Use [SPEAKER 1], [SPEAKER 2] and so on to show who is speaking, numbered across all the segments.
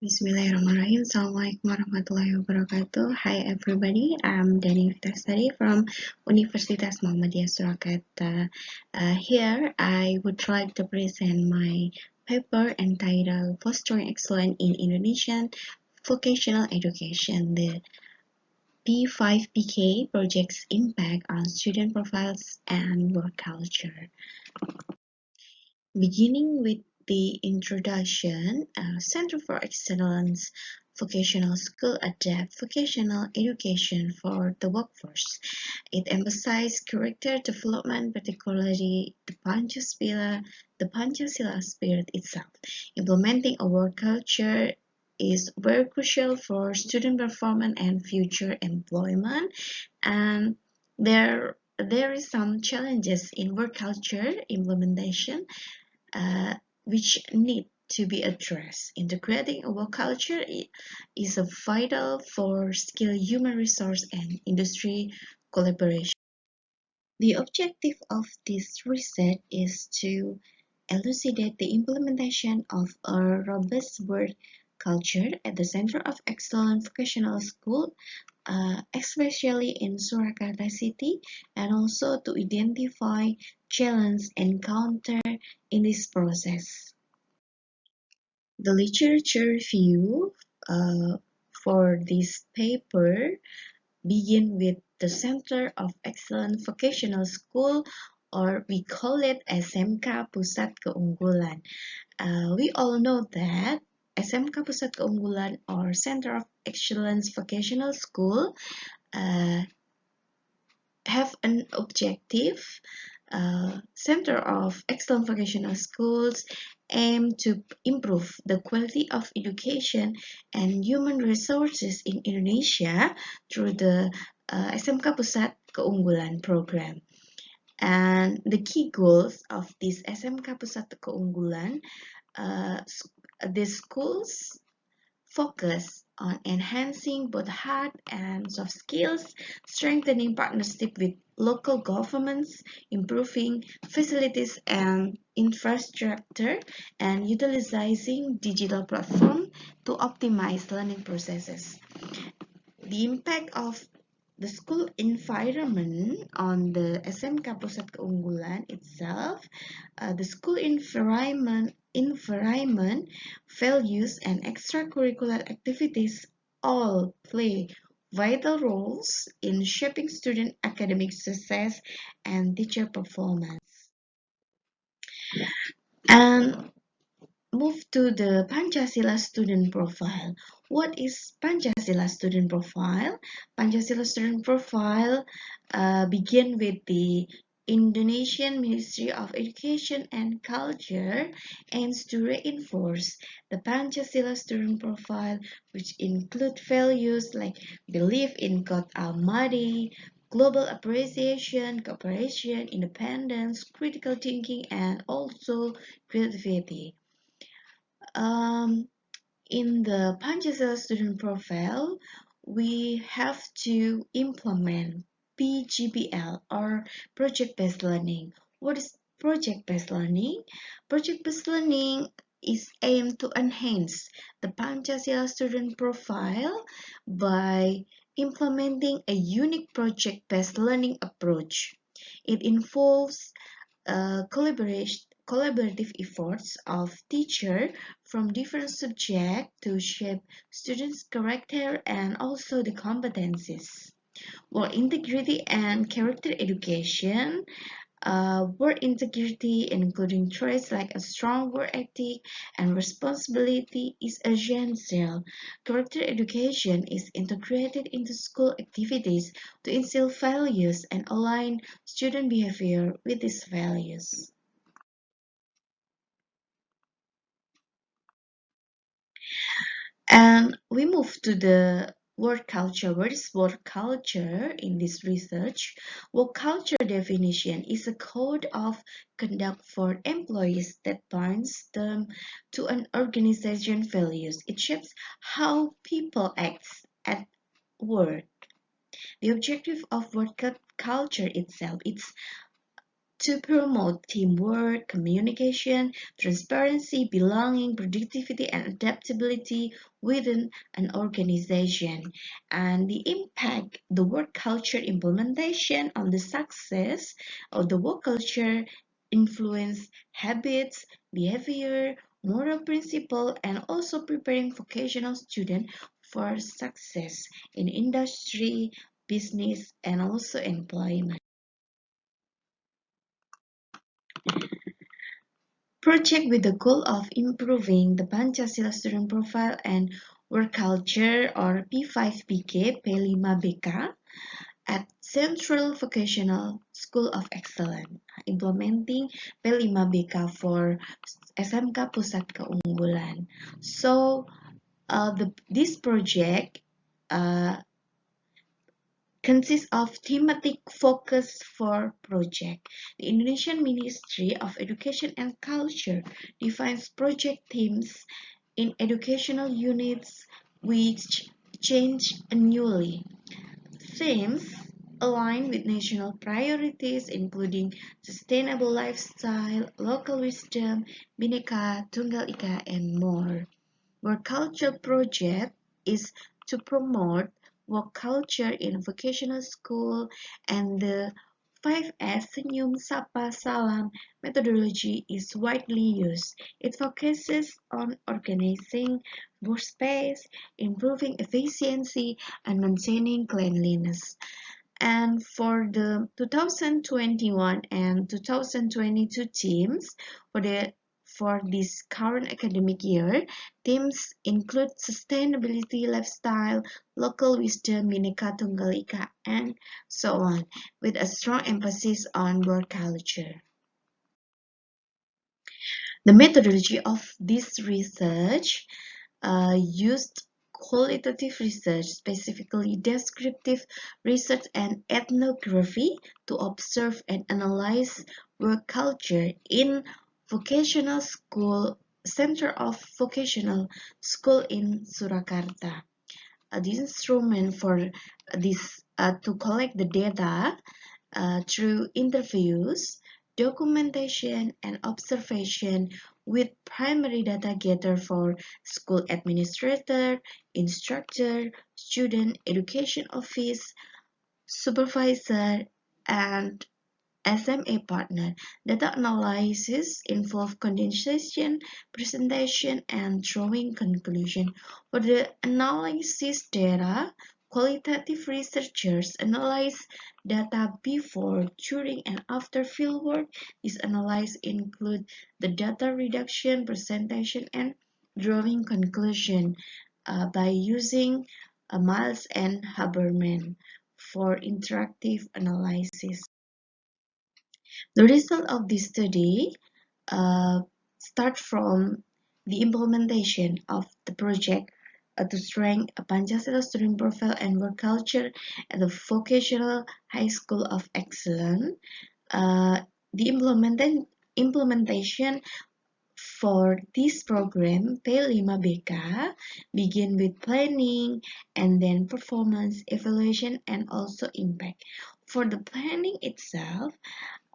[SPEAKER 1] Bismillahirrahmanirrahim. Assalamualaikum warahmatullahi wabarakatuh. Hi everybody, I'm Efita from Universitas Muhammadiyah Surakarta. Here, I would like to present my paper entitled Fostering Excellence in Indonesian Vocational Education, the P5PK project's impact on student profiles and work culture. Beginning with the introduction, Center for Excellence Vocational School adapt vocational education for the workforce. It emphasizes character development, particularly the Pancasila spirit itself. Implementing a work culture is very crucial for student performance and future employment. And there is some challenges in work culture implementation which need to be addressed. Integrating a work culture is vital for skilled human resource and industry collaboration. The objective of this research is to elucidate the implementation of a robust work culture at the Center of Excellence Vocational School, especially in Surakarta City, and also to identify challenges encountered in this process. The literature review for this paper begin with the Center of Excellence Vocational School, or we call it SMK Pusat Keunggulan. We all know that SMK Pusat Keunggulan or Center of Excellence Vocational School have an objective. Center of Excellent Vocational Schools aim to improve the quality of education and human resources in Indonesia through the SMK Pusat Keunggulan program. And the key goals of this SMK Pusat Keunggulan, the schools focus on enhancing both hard and soft skills, strengthening partnership with local governments, improving facilities and infrastructure, and utilizing digital platforms to optimize learning processes. The impact of the school environment on the SMK Pusat Keunggulan itself, the school environment, values, and extracurricular activities all play vital roles in shaping student academic success and teacher performance. And move to the Pancasila student profile. What is Pancasila student profile? Pancasila student profile begin with the Indonesian Ministry of Education and Culture aims to reinforce the Pancasila student profile, which include values like belief in God Almighty, global appreciation, cooperation, independence, critical thinking, and also creativity. In the Pancasila student profile, we have to implement PGBL or project-based learning. What is project-based learning? Project-based learning is aimed to enhance the Pancasila student profile by implementing a unique project-based learning approach. It involves collaborative efforts of teachers from different subjects to shape students' character and also the competencies. Work integrity and character education. Work integrity, including traits like a strong work ethic and responsibility, is essential. Character education is integrated into school activities to instill values and align student behavior with these values. And we move to the work culture. What is work culture in this research? Work culture definition is a code of conduct for employees that binds them to an organization values. It shapes how people act at work. The objective of work culture itself, it's to promote teamwork, communication, transparency, belonging, productivity, and adaptability within an organization. And the impact the work culture implementation on the success of the work culture influence habits, behavior, moral principle, and also preparing vocational students for success in industry, business, and also employment. Project with the goal of improving the Pancasila student profile and work culture or P5BK, P5BK at Central Vocational School of Excellence, implementing P5BK for SMK Pusat Keunggulan. So, this project uh, consists of thematic focus for project. The Indonesian Ministry of Education and Culture defines project themes in educational units which change annually. Themes align with national priorities including sustainable lifestyle, local wisdom, Bhinneka Tunggal Ika, and more. Work culture project is to promote work culture in vocational school, and the 5S Senyum Sapa Salam methodology is widely used. It focuses on organizing workspace, improving efficiency, and maintaining cleanliness. And for the 2021 and 2022 teams, for this current academic year, themes include sustainability, lifestyle, local wisdom, Bhinneka Tunggal Ika, and so on, with a strong emphasis on work culture. The methodology of this research used qualitative research, specifically descriptive research and ethnography, to observe and analyze work culture in vocational school, Center of Vocational School in Surakarta. The instrument for this to collect the data through interviews, documentation, and observation with primary data gathered for school administrator, instructor, student education office, supervisor, and SMA partner. Data analysis involve condensation, presentation, and drawing conclusion. For the analysis data, qualitative researchers analyze data before, during, and after fieldwork. This analysis include the data reduction, presentation, and drawing conclusion by using Miles and Haberman for interactive analysis. The result of this study start from the implementation of the project to strengthen a Pancasila student profile and work culture at the Vocational High School of Excellence. The implementation for this program, P5BK, begin with planning and then performance evaluation and also impact. For the planning itself,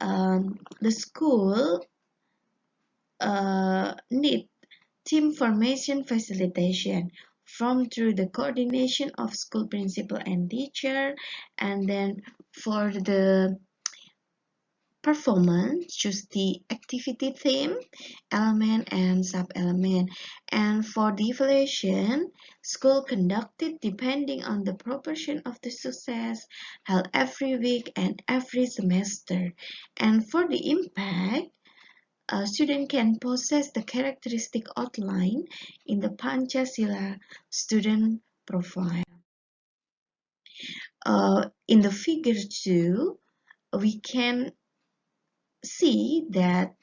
[SPEAKER 1] the school need team formation facilitation from through the coordination of school principal and teacher, and then for the performance choose the activity theme, element, and sub-element. And for the evaluation, school conducted depending on the proportion of the success, held every week and every semester. And for the impact, a student can possess the characteristic outline in the Pancasila student profile. In the figure 2, we can see that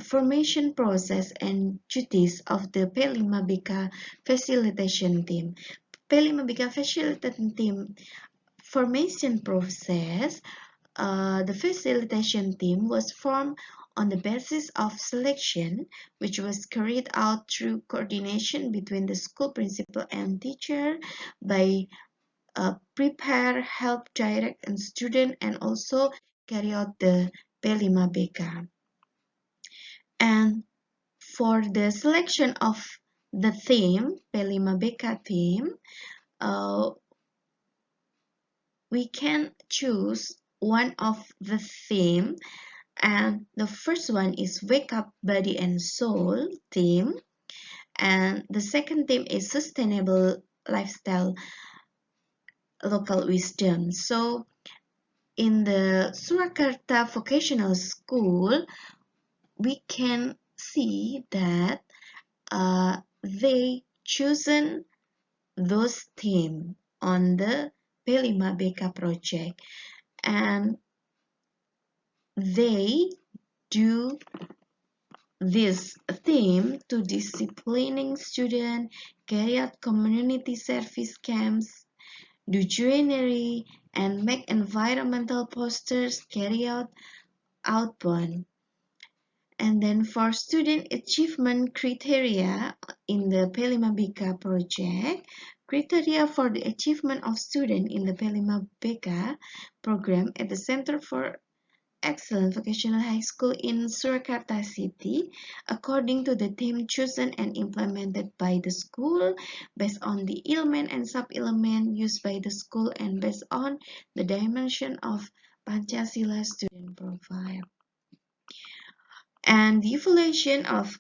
[SPEAKER 1] formation process and duties of the P5BK facilitation team. P5BK facilitation team formation process, the facilitation team was formed on the basis of selection, which was carried out through coordination between the school principal and teacher by prepare, help, direct, and student, and also carry out the P5BK. And for the selection of the theme, P5BK theme, uh, we can choose one of the theme, and the first one is Wake Up Body and Soul theme, and the second theme is Sustainable Lifestyle Local Wisdom. So in the Surakarta Vocational School, we can see that they chosen those themes on the P5BK project, and they do this theme to disciplining students, carry out community service camps, do joinery, and make environmental posters, carry out outbound. And then for student achievement criteria in the P5BK project, criteria for the achievement of student in the P5BK program at the Center for Excellent Vocational High School in Surakarta City, according to the theme chosen and implemented by the school, based on the element and sub-element used by the school, and based on the dimension of Pancasila student profile. And the evaluation of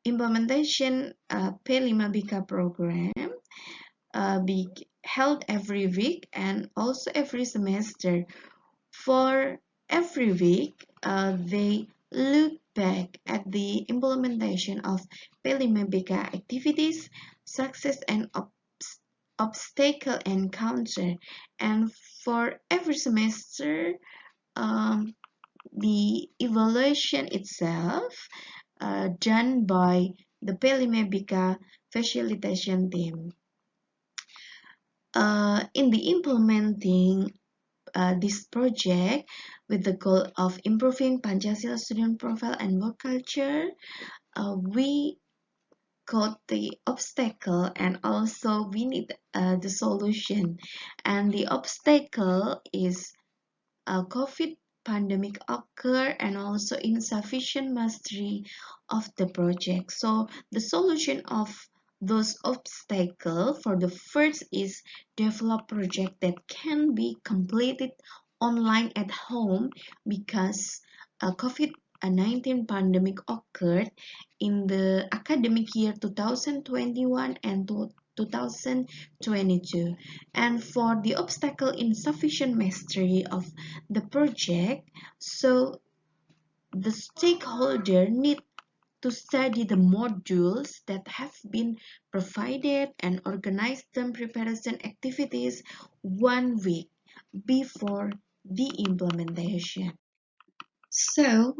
[SPEAKER 1] implementation P5BK program be held every week and also every semester. For every week, they look back at the implementation of P5BK activities, success and obstacle encounter. And for every semester, um, the evaluation itself done by the P5BK facilitation team. In the implementing this project with the goal of improving Pancasila student profile and work culture, we got the obstacle and also we need the solution. And the obstacle is COVID pandemic occur and also insufficient mastery of the project. So the solution of those obstacles for the first is develop project that can be completed online at home because COVID-19 pandemic occurred in the academic year 2021 and 2022. And for the obstacle insufficient mastery of the project, so the stakeholder need to study the modules that have been provided and organize them preparation activities 1 week before the implementation. So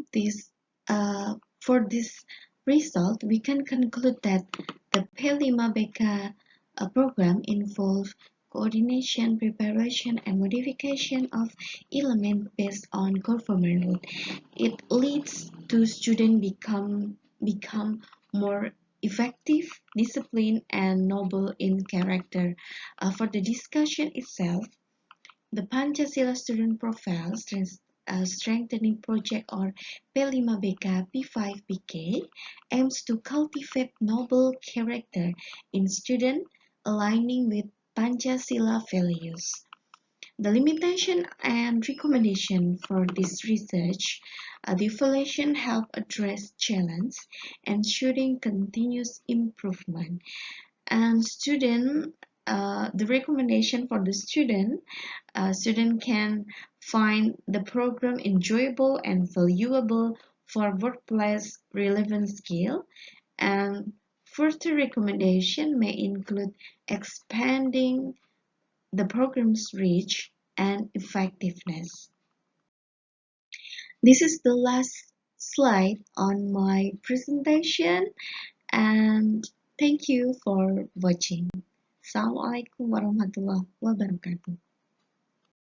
[SPEAKER 1] for this result, we can conclude that the P5BK program involves coordination, preparation, and modification of elements based on government rule. It leads to students become more effective, disciplined, and noble in character. For the discussion itself, the Pancasila Student Profile Strengthening Project or P5BK P5BK aims to cultivate noble character in students aligning with Pancasila values. The limitation and recommendation for this research, the evaluation help address challenge, ensuring continuous improvement. And the recommendation for the student can find the program enjoyable and valuable for workplace relevant skill, and further recommendation may include expanding the program's reach and effectiveness. This is the last slide on my presentation, and thank you for watching. Assalamualaikum warahmatullahi wabarakatuh.